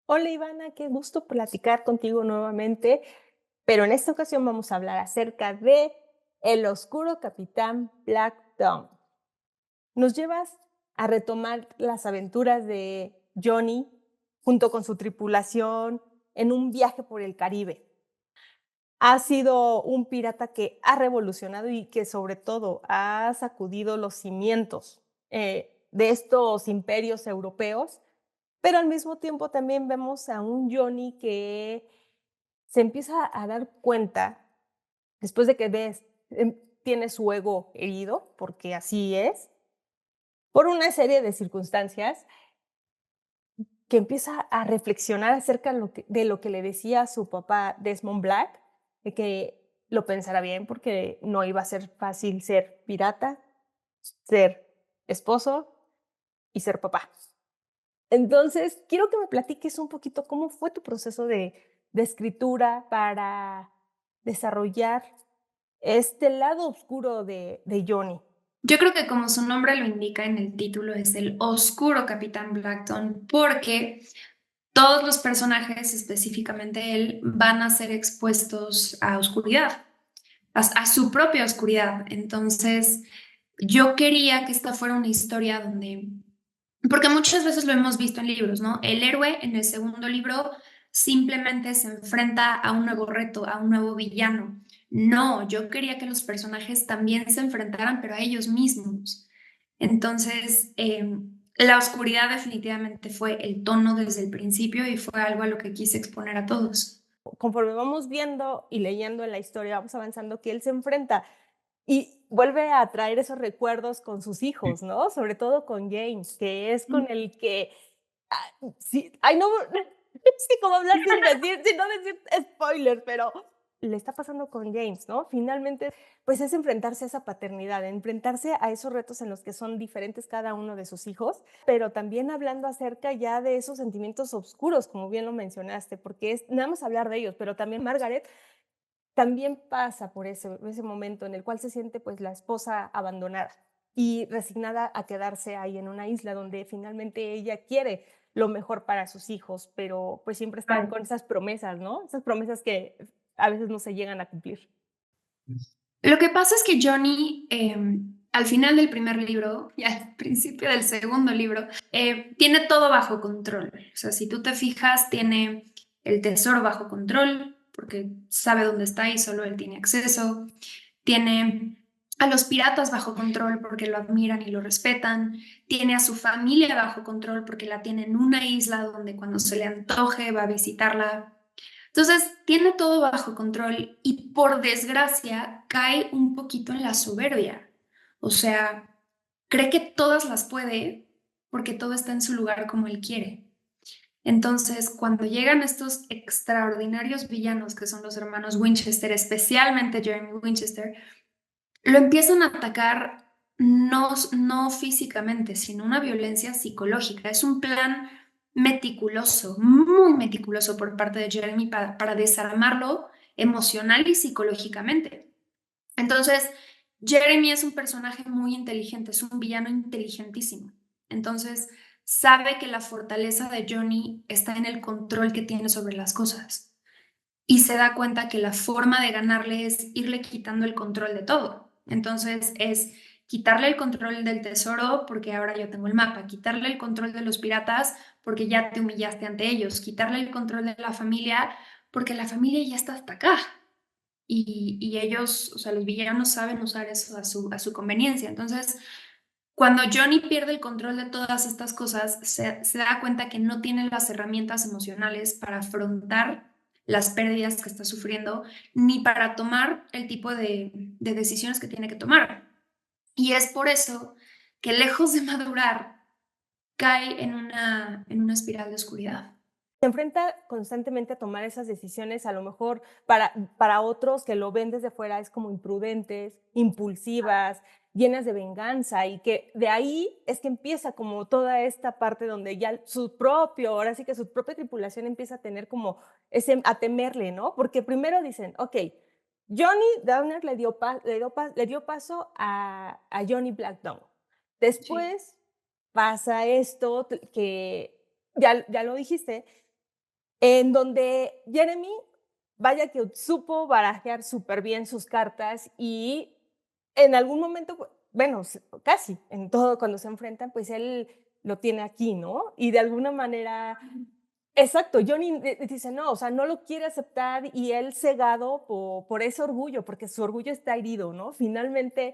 Hola Ivana, qué gusto platicar contigo nuevamente, pero en esta ocasión vamos a hablar acerca de El oscuro capitán Black Dawn. Nos llevas a retomar las aventuras de Johnny junto con su tripulación en un viaje por el Caribe. Ha sido un pirata que ha revolucionado y que sobre todo ha sacudido los cimientos de estos imperios europeos, pero al mismo tiempo también vemos a un Johnny que se empieza a dar cuenta, después de que tiene su ego herido, porque así es, por una serie de circunstancias, que empieza a reflexionar acerca de lo que le decía su papá Desmond Black, de que lo pensara bien porque no iba a ser fácil ser pirata, ser esposo y ser papá. Entonces, quiero que me platiques un poquito cómo fue tu proceso de escritura para desarrollar este lado oscuro de Johnny. Yo creo que como su nombre lo indica en el título, es el oscuro Capitán Blackton, porque todos los personajes, específicamente él, van a ser expuestos a oscuridad, a su propia oscuridad. Entonces, yo quería que esta fuera una historia donde, porque muchas veces lo hemos visto en libros, ¿no? El héroe en el segundo libro simplemente se enfrenta a un nuevo reto, a un nuevo villano. No, yo quería que los personajes también se enfrentaran, pero a ellos mismos. Entonces, la oscuridad definitivamente fue el tono desde el principio y fue algo a lo que quise exponer a todos. Conforme vamos viendo y leyendo en la historia, vamos avanzando que él se enfrenta y vuelve a traer esos recuerdos con sus hijos, ¿no? Sobre todo con James, que es con el que sí, ay, no, es que cómo hablar sin no decir spoilers, pero le está pasando con James, ¿no? Finalmente, pues es enfrentarse a esa paternidad, enfrentarse a esos retos en los que son diferentes cada uno de sus hijos, pero también hablando acerca ya de esos sentimientos oscuros, como bien lo mencionaste, porque es nada más hablar de ellos, pero también Margaret también pasa por ese momento en el cual se siente pues la esposa abandonada y resignada a quedarse ahí en una isla donde finalmente ella quiere lo mejor para sus hijos, pero pues siempre están Claro. con esas promesas, ¿no? Esas promesas que a veces no se llegan a cumplir. Lo que pasa es que Johnny, al final del primer libro y al principio del segundo libro, tiene todo bajo control. O sea, si tú te fijas, tiene el tesoro bajo control, porque sabe dónde está y solo él tiene acceso. Tiene a los piratas bajo control porque lo admiran y lo respetan. Tiene a su familia bajo control porque la tiene en una isla donde cuando se le antoje va a visitarla. Entonces, tiene todo bajo control y por desgracia cae un poquito en la soberbia. O sea, cree que todas las puede porque todo está en su lugar como él quiere. Entonces, cuando llegan estos extraordinarios villanos que son los hermanos Winchester, especialmente Jeremy Winchester, lo empiezan a atacar no físicamente, sino una violencia psicológica. Es un plan meticuloso, muy meticuloso por parte de Jeremy para desarmarlo emocional y psicológicamente. Entonces, Jeremy es un personaje muy inteligente, es un villano inteligentísimo. Entonces, sabe que la fortaleza de Johnny está en el control que tiene sobre las cosas y se da cuenta que la forma de ganarle es irle quitando el control de todo. Entonces es quitarle el control del tesoro porque ahora yo tengo el mapa, quitarle el control de los piratas porque ya te humillaste ante ellos, quitarle el control de la familia porque la familia ya está hasta acá. Y ellos, o sea, los villanos saben usar eso a su conveniencia. Entonces, cuando Johnny pierde el control de todas estas cosas, se da cuenta que no tiene las herramientas emocionales para afrontar las pérdidas que está sufriendo, ni para tomar el tipo de decisiones que tiene que tomar. Y es por eso que lejos de madurar, cae en una espiral de oscuridad. Se enfrenta constantemente a tomar esas decisiones, a lo mejor para otros que lo ven desde fuera es como imprudentes, impulsivas, llenas de venganza y que de ahí es que empieza como toda esta parte donde ya su propio, ahora sí que su propia tripulación empieza a tener como a temerle, ¿no? Porque primero dicen, ok, Johnny Downer le dio paso a Johnny Blackdown. Sí. Después pasa esto que ya lo dijiste, en donde Jeremy, vaya que supo barajear súper bien sus cartas y en algún momento, bueno, casi en todo cuando se enfrentan, pues él lo tiene aquí, ¿no? Y de alguna manera, exacto, Johnny dice, no, o sea, no lo quiere aceptar y él cegado por ese orgullo, porque su orgullo está herido, ¿no? Finalmente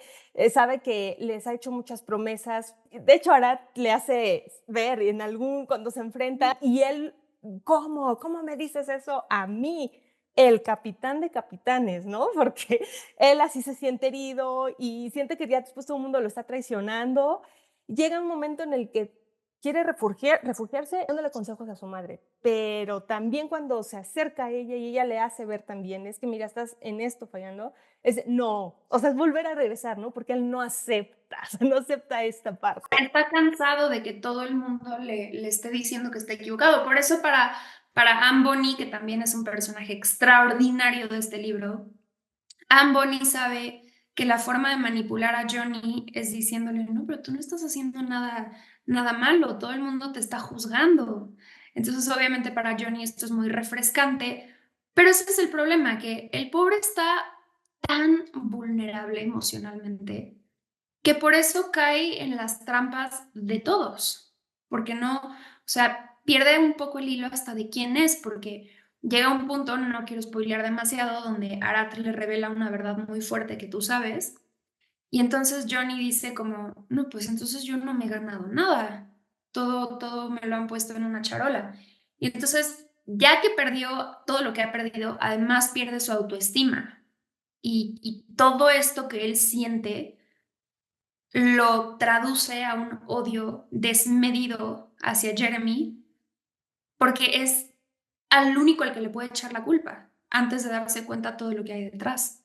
sabe que les ha hecho muchas promesas. De hecho, Arad le hace ver en algún, cuando se enfrenta, y él, ¿cómo? ¿Cómo me dices eso a mí? El capitán de capitanes, ¿no? Porque él así se siente herido y siente que ya después todo el mundo lo está traicionando. Llega un momento en el que quiere refugiarse dándole consejos a su madre, pero también cuando se acerca a ella y ella le hace ver también, es que mira, estás en esto fallando, es no, o sea, es volver a regresar, ¿no? Porque él no acepta, o sea, no acepta esta parte. Está cansado de que todo el mundo le esté diciendo que está equivocado. Por eso para Anne Bonny, que también es un personaje extraordinario de este libro, Anne Bonny sabe que la forma de manipular a Johnny es diciéndole, no, pero tú no estás haciendo nada malo, todo el mundo te está juzgando. Entonces, obviamente para Johnny esto es muy refrescante, pero ese es el problema, que el pobre está tan vulnerable emocionalmente que por eso cae en las trampas de todos, porque no, o sea, pierde un poco el hilo hasta de quién es, porque llega un punto, no quiero spoilear demasiado, donde Arat le revela una verdad muy fuerte que tú sabes, y entonces Johnny dice como, no, pues entonces yo no me he ganado nada, todo me lo han puesto en una charola. Y entonces, ya que perdió todo lo que ha perdido, además pierde su autoestima y todo esto que él siente lo traduce a un odio desmedido hacia Jeremy porque es al único al que le puede echar la culpa antes de darse cuenta todo lo que hay detrás.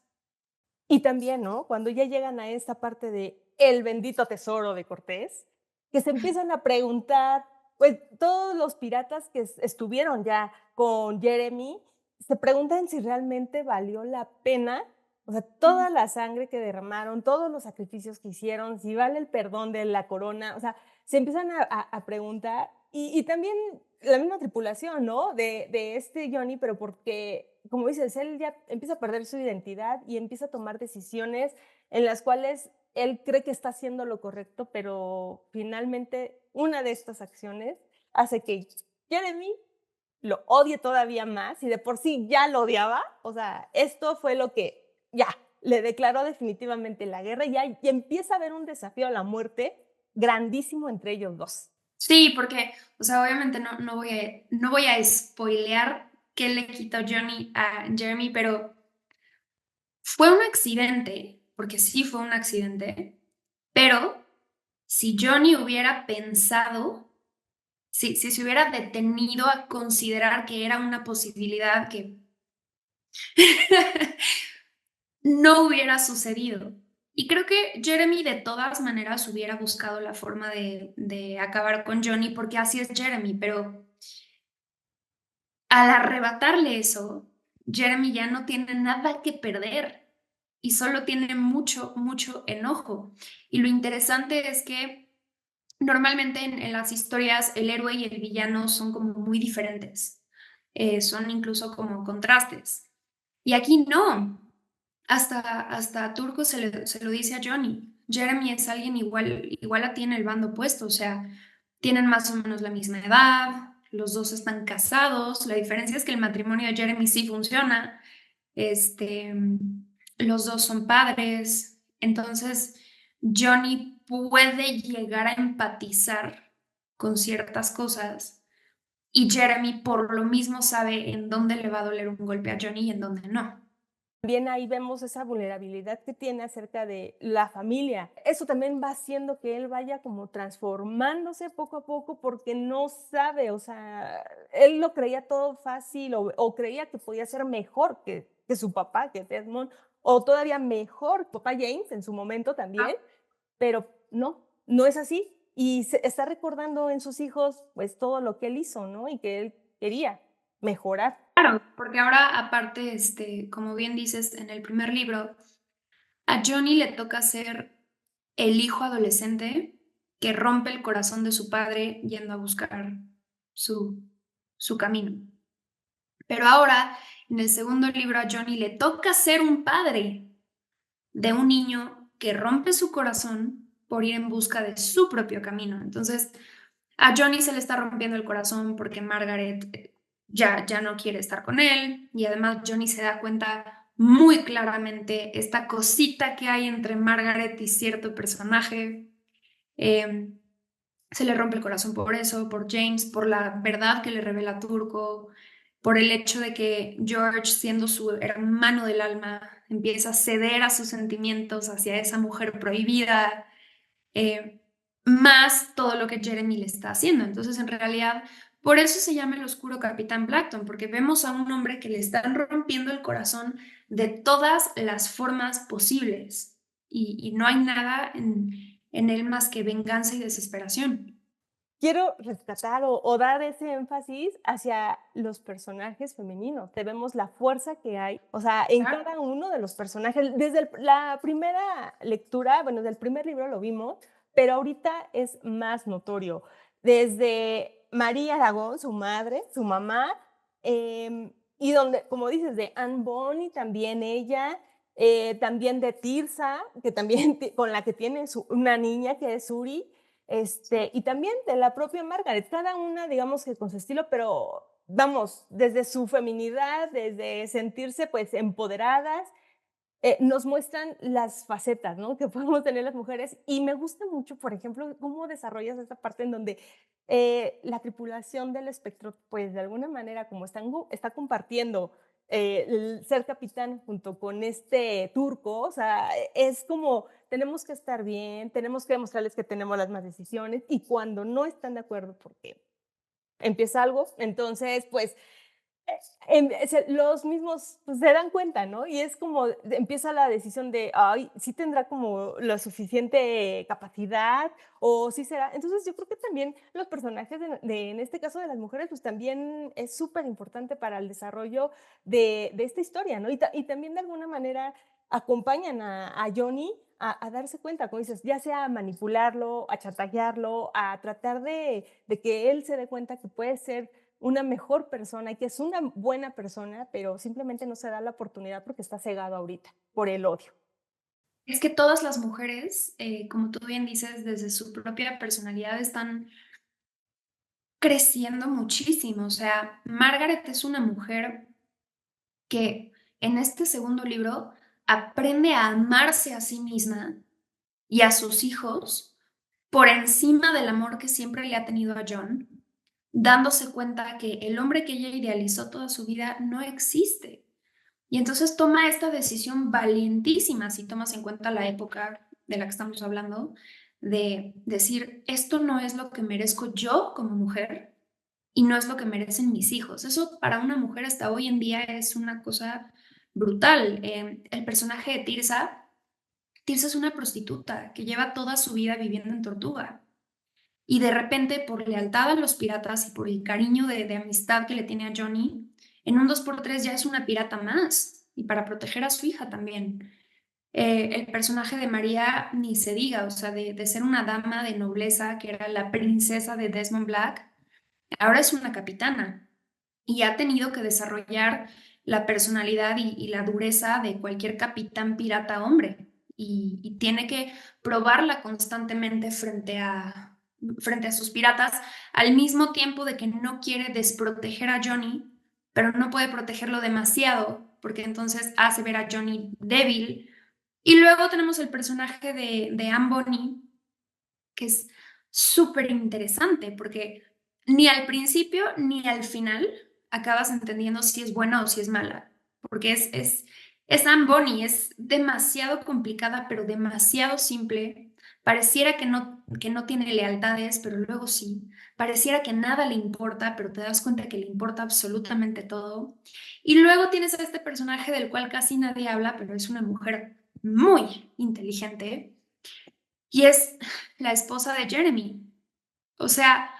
Y también, ¿no? Cuando ya llegan a esta parte de el bendito tesoro de Cortés, que se empiezan a preguntar, pues todos los piratas que estuvieron ya con Jeremy, se preguntan si realmente valió la pena, o sea, toda la sangre que derramaron, todos los sacrificios que hicieron, si vale el perdón de la corona, o sea, se empiezan a preguntar, y también la misma tripulación, ¿no? De este Johnny, pero porque, como dices, él ya empieza a perder su identidad y empieza a tomar decisiones en las cuales él cree que está haciendo lo correcto, pero finalmente una de estas acciones hace que Jeremy lo odie todavía más y de por sí ya lo odiaba. O sea, esto fue lo que ya le declaró definitivamente la guerra y empieza a haber un desafío a la muerte grandísimo entre ellos dos. Sí, porque, o sea, obviamente no voy a spoilear qué le quitó Johnny a Jeremy, pero fue un accidente, porque sí fue un accidente, pero si Johnny hubiera pensado, si se hubiera detenido a considerar que era una posibilidad que no hubiera sucedido. Y creo que Jeremy de todas maneras hubiera buscado la forma de acabar con Johnny, porque así es Jeremy, pero al arrebatarle eso, Jeremy ya no tiene nada que perder y solo tiene mucho enojo. Y lo interesante es que normalmente en las historias el héroe y el villano son como muy diferentes, son incluso como contrastes. Y aquí no, hasta Turco se lo dice a Johnny. Jeremy es alguien igual a ti en el bando opuesto, o sea, tienen más o menos la misma edad, los dos están casados, la diferencia es que el matrimonio de Jeremy sí funciona, este, los dos son padres, entonces Johnny puede llegar a empatizar con ciertas cosas y Jeremy por lo mismo sabe en dónde le va a doler un golpe a Johnny y en dónde no. También ahí vemos esa vulnerabilidad que tiene acerca de la familia. Eso también va haciendo que él vaya como transformándose poco a poco porque no sabe, o sea, él lo creía todo fácil o creía que podía ser mejor que su papá, que Desmond, o todavía mejor que papá James en su momento también, pero no, no es así. Y se está recordando en sus hijos pues todo lo que él hizo, ¿no? Y que él quería mejorar. Claro, porque ahora aparte, como bien dices en el primer libro, a Johnny le toca ser el hijo adolescente que rompe el corazón de su padre yendo a buscar su, su camino. Pero ahora, en el segundo libro, a Johnny le toca ser un padre de un niño que rompe su corazón por ir en busca de su propio camino. Entonces, a Johnny se le está rompiendo el corazón porque Margaret ya no quiere estar con él, y además Johnny se da cuenta muy claramente esta cosita que hay entre Margaret y cierto personaje. Eh, Se le rompe el corazón por eso, por James, por la verdad que le revela Turco, por el hecho de que George, siendo su hermano del alma, empieza a ceder a sus sentimientos hacia esa mujer prohibida, eh, más todo lo que Jeremy le está haciendo. Entonces, en realidad, por eso se llama el oscuro Capitán Blackton, porque vemos a un hombre que le están rompiendo el corazón de todas las formas posibles, y no hay nada en él más que venganza y desesperación. Quiero rescatar o dar ese énfasis hacia los personajes femeninos. Te vemos la fuerza que hay, o sea, en Claro. cada uno de los personajes. Desde la primera lectura, bueno, del primer libro lo vimos, pero ahorita es más notorio. Desde María Aragón, su madre, su mamá, y donde, como dices, de Anne Bonny, también ella, también de Tirsa, que también con la que tiene una niña que es Suri, y también de la propia Margaret, cada una, digamos que con su estilo, pero vamos, desde su feminidad, desde sentirse pues empoderadas, nos muestran las facetas, ¿no? Que podemos tener las mujeres. Y me gusta mucho, por ejemplo, cómo desarrollas esta parte en donde la tripulación del espectro, pues de alguna manera, como está compartiendo el ser capitán junto con este turco, o sea, es como tenemos que estar bien, tenemos que demostrarles que tenemos las más decisiones, y cuando no están de acuerdo porque empieza algo, entonces pues los mismos pues, se dan cuenta, ¿no? Y es como empieza la decisión de, ay, sí tendrá como la suficiente capacidad o sí será. Entonces yo creo que también los personajes en este caso de las mujeres, pues también es súper importante para el desarrollo de esta historia, ¿no? Y también de alguna manera acompañan a Johnny a darse cuenta, como dices, ya sea a manipularlo, a chantajearlo, a tratar de que él se dé cuenta que puede ser una mejor persona y que es una buena persona, pero simplemente no se da la oportunidad porque está cegado ahorita por el odio. Es que todas las mujeres, como tú bien dices, desde su propia personalidad están creciendo muchísimo. O sea, Margaret es una mujer que en este segundo libro aprende a amarse a sí misma y a sus hijos por encima del amor que siempre le ha tenido a John, dándose cuenta que el hombre que ella idealizó toda su vida no existe. Y entonces toma esta decisión valientísima, si tomas en cuenta la época de la que estamos hablando, de decir, esto no es lo que merezco yo como mujer y no es lo que merecen mis hijos. Eso para una mujer hasta hoy en día es una cosa brutal. El personaje de Tirsa es una prostituta que lleva toda su vida viviendo en Tortuga. Y de repente, por lealtad a los piratas y por el cariño de amistad que le tiene a Johnny, en un dos por tres ya es una pirata más. Y para proteger a su hija también. El personaje de María ni se diga, o sea, de ser una dama de nobleza, que era la princesa de Desmond Black, ahora es una capitana y ha tenido que desarrollar la personalidad y la dureza de cualquier capitán pirata hombre, y tiene que probarla constantemente frente a sus piratas, al mismo tiempo de que no quiere desproteger a Johnny, pero no puede protegerlo demasiado porque entonces hace ver a Johnny débil. Y luego tenemos el personaje de Anne Bonny, que es súper interesante porque ni al principio ni al final acabas entendiendo si es buena o si es mala, porque es Anne Bonny, es demasiado complicada, pero demasiado simple. Pareciera que no tiene lealtades, pero luego sí. Pareciera que nada le importa, pero te das cuenta que le importa absolutamente todo. Y luego tienes a este personaje del cual casi nadie habla, pero es una mujer muy inteligente, y es la esposa de Jeremy. O sea,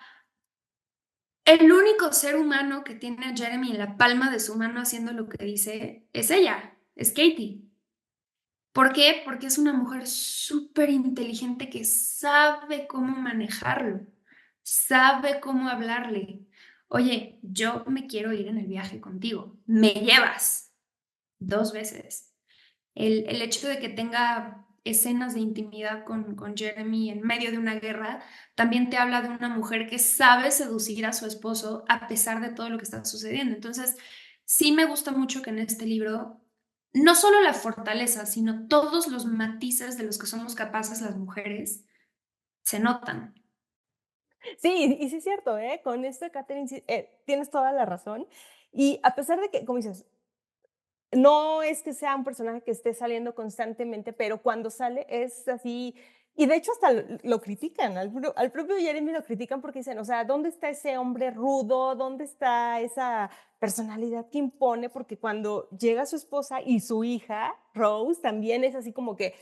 el único ser humano que tiene a Jeremy en la palma de su mano haciendo lo que dice es ella, es Katie. ¿Por qué? Porque es una mujer súper inteligente que sabe cómo manejarlo, sabe cómo hablarle. oye, yo me quiero ir en el viaje contigo, me llevas 2 veces. El hecho de que tenga escenas de intimidad con Jeremy en medio de una guerra, también te habla de una mujer que sabe seducir a su esposo a pesar de todo lo que está sucediendo. Entonces, sí me gusta mucho que en este libro, no solo la fortaleza, sino todos los matices de los que somos capaces las mujeres se notan. Sí, y sí es cierto, ¿eh? Con esto, Catherine, sí, tienes toda la razón. Y a pesar de que, como dices, no es que sea un personaje que esté saliendo constantemente, pero cuando sale es así. Y de hecho, hasta lo critican, al propio Jeremy lo critican porque dicen, o sea, ¿dónde está ese hombre rudo? ¿Dónde está esa personalidad que impone? Porque cuando llega su esposa y su hija, Rose, también es así como que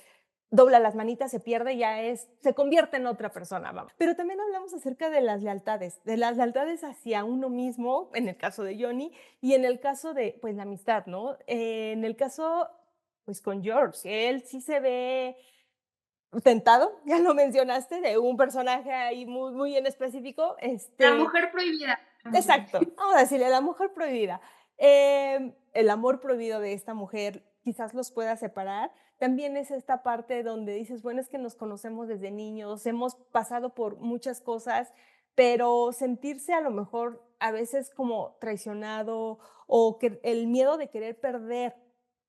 dobla las manitas, se pierde, se convierte en otra persona, vamos. Pero también hablamos acerca de las lealtades hacia uno mismo, en el caso de Johnny, y en el caso de, pues, la amistad, ¿no? En el caso, pues, con George, que él sí se ve tentado, ya lo mencionaste, de un personaje ahí muy, muy en específico, La mujer prohibida, llamémosle. exacto, vamos a decirle la mujer prohibida. El amor prohibido de esta mujer quizás los pueda separar. También es esta parte donde dices, bueno, es que nos conocemos desde niños, hemos pasado por muchas cosas, pero sentirse a lo mejor a veces como traicionado o que el miedo de querer perder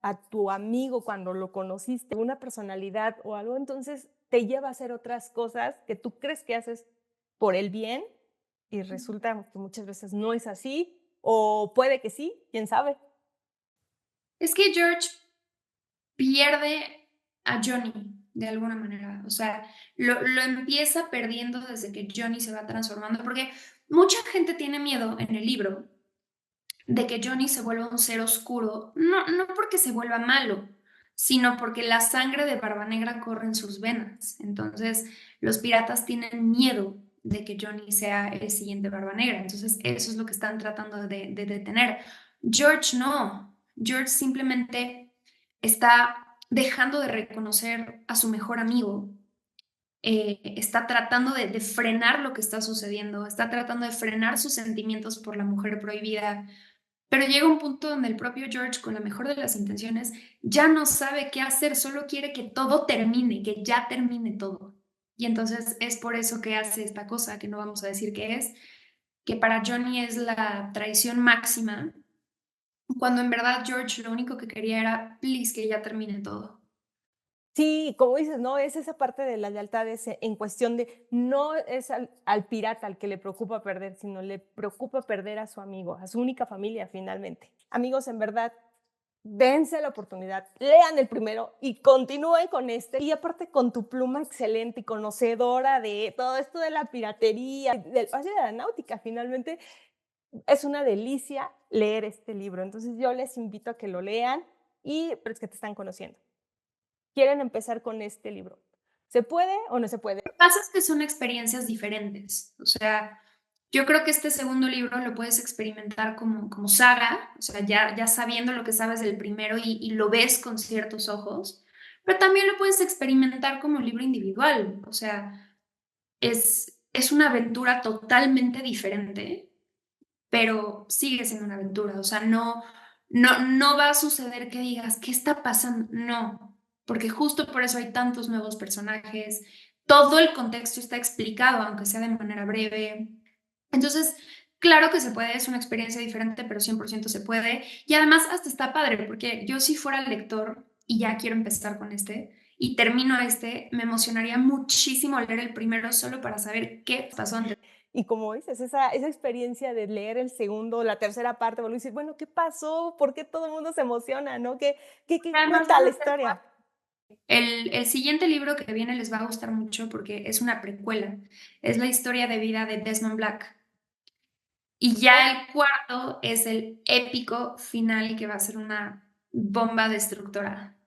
a tu amigo cuando lo conociste, una personalidad o algo, entonces te lleva a hacer otras cosas que tú crees que haces por el bien y resulta que muchas veces no es así, o puede que sí, quién sabe. Es que George pierde a Johnny de alguna manera. O sea, lo empieza perdiendo desde que Johnny se va transformando, porque mucha gente tiene miedo en el libro de que Johnny se vuelva un ser oscuro, no porque se vuelva malo, sino porque la sangre de Barba Negra corre en sus venas. Entonces, los piratas tienen miedo de que Johnny sea el siguiente Barba Negra. Entonces, eso es lo que están tratando de detener. George no. George simplemente está dejando de reconocer a su mejor amigo. Está tratando de frenar lo que está sucediendo, está tratando de frenar sus sentimientos por la mujer prohibida, pero llega un punto donde el propio George, con la mejor de las intenciones, ya no sabe qué hacer, solo quiere que todo termine, que ya termine todo. Y entonces es por eso que hace esta cosa, que no vamos a decir qué es, que para Johnny es la traición máxima, cuando en verdad George lo único que quería era, please, que ya termine todo. Sí, como dices, ¿no? Es esa parte de las lealtades en cuestión de no es al pirata al que le preocupa perder, sino le preocupa perder a su amigo, a su única familia finalmente. Amigos, en verdad, dense la oportunidad, lean el primero y continúen con este. Y aparte con tu pluma excelente y conocedora de todo esto de la piratería, del espacio de la náutica, finalmente es una delicia leer este libro. Entonces yo les invito a que lo lean y pero es que te están conociendo. Quieren empezar con este libro. ¿Se puede o no se puede? Lo que pasa es que son experiencias diferentes. O sea, yo creo que este segundo libro lo puedes experimentar como saga, o sea, ya sabiendo lo que sabes del primero y lo ves con ciertos ojos, pero también lo puedes experimentar como libro individual. O sea, es una aventura totalmente diferente, pero sigue siendo una aventura. O sea, no va a suceder que digas, ¿qué está pasando? No, porque justo por eso hay tantos nuevos personajes. Todo el contexto está explicado, aunque sea de manera breve. Entonces, claro que se puede, es una experiencia diferente, pero 100% se puede. Y además, hasta está padre, porque yo si fuera lector y ya quiero empezar con este y termino este, me emocionaría muchísimo leer el primero solo para saber qué pasó antes. Y como dices, esa experiencia de leer el segundo, la tercera parte, volver a decir, bueno, ¿qué pasó? ¿Por qué todo el mundo se emociona? ¿No? ¿Qué Además, cuenta van la a ser historia? el siguiente libro que viene les va a gustar mucho porque es una precuela. Es la historia de vida de Desmond Black. Y ya el cuarto es el épico final que va a ser una bomba destructora.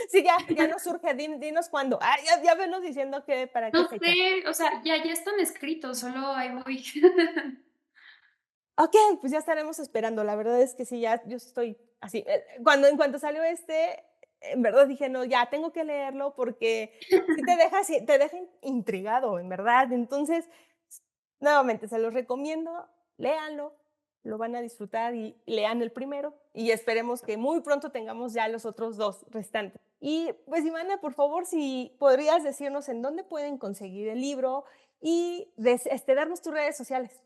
Sí, ya nos surge, dinos cuándo. Ah, ya venos diciendo que para qué No fecha. sé, o sea, ya están escritos, solo ahí voy. Ok, pues ya estaremos esperando. La verdad es que sí, ya yo estoy así. En cuanto salió este, en verdad dije, no, ya tengo que leerlo porque sí te deja intrigado, en verdad. Entonces, nuevamente, se los recomiendo. léanlo, lo van a disfrutar y lean el primero y esperemos que muy pronto tengamos ya los otros 2 restantes. Y pues Ivana, por favor, si podrías decirnos en dónde pueden conseguir el libro y darnos tus redes sociales.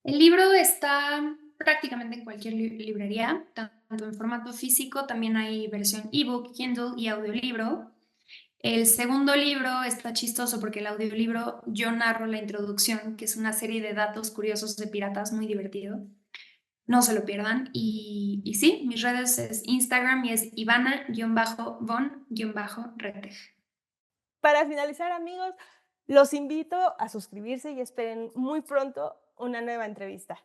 El libro está prácticamente en cualquier librería, tanto en formato físico, también hay versión ebook, Kindle y audiolibro. El segundo libro está chistoso porque el audiolibro yo narro la introducción, que es una serie de datos curiosos de piratas muy divertido. No se lo pierdan. Y sí, mis redes es Instagram y es Ivana-von-reteg. Para finalizar, amigos, los invito a suscribirse y esperen muy pronto una nueva entrevista.